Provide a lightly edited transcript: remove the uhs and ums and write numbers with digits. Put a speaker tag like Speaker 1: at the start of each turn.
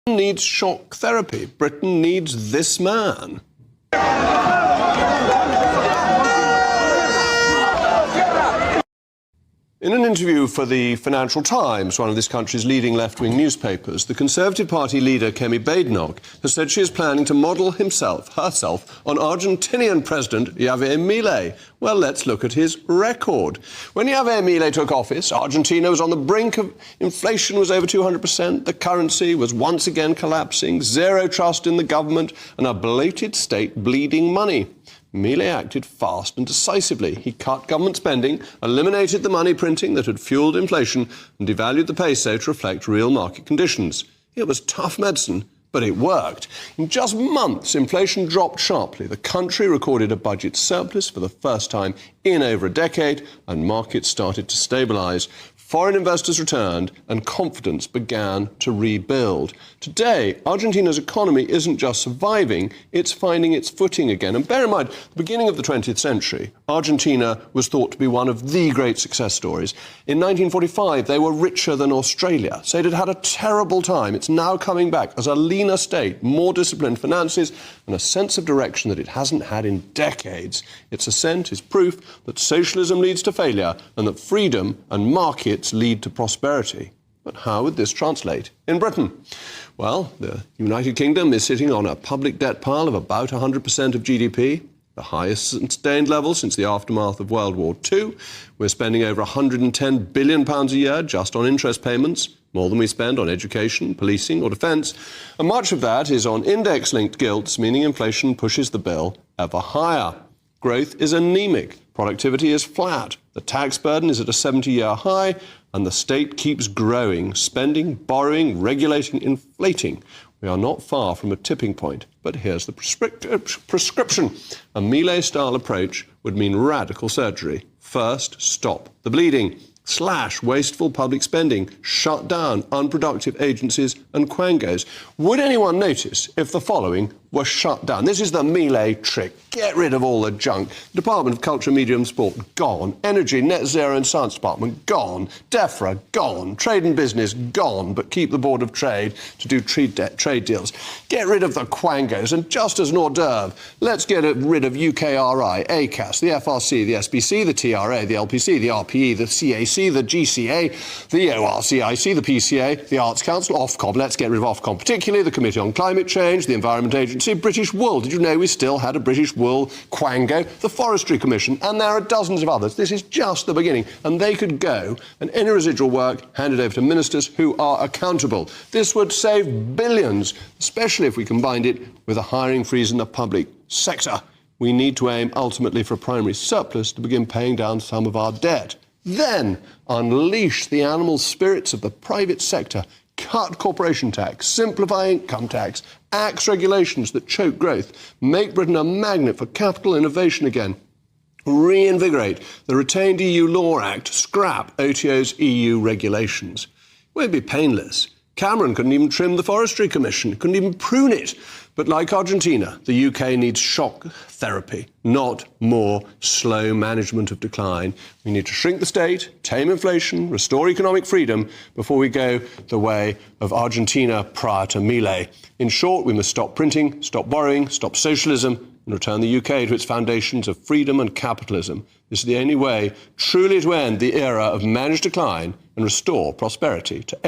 Speaker 1: Needs shock therapy. Britain needs this man. In an interview for the Financial Times, one of this country's leading left-wing newspapers, the Conservative Party leader, Kemi Badenoch, has said she is planning to model herself on Argentinian President Javier Milei. Well, let's look at his record. When Javier Milei took office, Argentina was on the brink of inflation was over 200%, the currency was once again collapsing, zero trust in the government, and a bloated state bleeding money. Milei acted fast and decisively. He cut government spending, eliminated the money printing that had fueled inflation, and devalued the peso to reflect real market conditions. It was tough medicine, but it worked. In just months, inflation dropped sharply. The country recorded a budget surplus for the first time in over a decade, and markets started to stabilise. Foreign investors returned and confidence began to rebuild. Today, Argentina's economy isn't just surviving, it's finding its footing again. And bear in mind, the beginning of the 20th century, Argentina was thought to be one of the great success stories. In 1945, they were richer than Australia, so it had had a terrible time. It's now coming back as a leaner state, more disciplined finances, and a sense of direction that it hasn't had in decades. Its ascent is proof that socialism leads to failure and that freedom and markets lead to prosperity. But how would this translate in Britain? Well, the United Kingdom is sitting on a public debt pile of about 100% of GDP, the highest sustained level since the aftermath of World War II. We're spending over £110 billion a year just on interest payments, more than we spend on education, policing or defence. And much of that is on index-linked gilts, meaning inflation pushes the bill ever higher. Growth is anemic. Productivity is flat. The tax burden is at a 70-year high, and the state keeps growing, spending, borrowing, regulating, inflating. We are not far from a tipping point, but here's the prescription. A Milei-style approach would mean radical surgery. First, stop the bleeding. Slash wasteful public spending, shut down unproductive agencies and quangos. Would anyone notice if the following were shut down? This is the Milei trick. Get rid of all the junk. Department of Culture, Media and Sport, gone. Energy, Net Zero and Science Department, gone. DEFRA, gone. Trade and Business, gone. But keep the Board of Trade to do trade deals. Get rid of the quangos. And just as an hors d'oeuvre, let's get rid of UKRI, ACAS, the FRC, the SBC, the TRA, the LPC, the RPE, the CAC, the GCA, the ORCIC, the PCA, the Arts Council, Ofcom. Let's get rid of Ofcom, particularly the Committee on Climate Change, the Environment Agency, British Wool. Did you know we still had a British Wool quango? The Forestry Commission, and there are dozens of others. This is just the beginning, and they could go, and any residual work handed over to ministers who are accountable. This would save billions, especially if we combined it with a hiring freeze in the public sector. We need to aim ultimately for a primary surplus to begin paying down some of our debt. Then unleash the animal spirits of the private sector, cut corporation tax, simplify income tax, axe regulations that choke growth, make Britain a magnet for capital innovation again, reinvigorate the retained EU Law Act, scrap OTO's EU regulations. It won't be painless. Cameron couldn't even trim the Forestry Commission, couldn't even prune it. But like Argentina, the UK needs shock therapy, not more slow management of decline. We need to shrink the state, tame inflation, restore economic freedom before we go the way of Argentina prior to Milei. In short, we must stop printing, stop borrowing, stop socialism, and return the UK to its foundations of freedom and capitalism. This is the only way truly to end the era of managed decline and restore prosperity to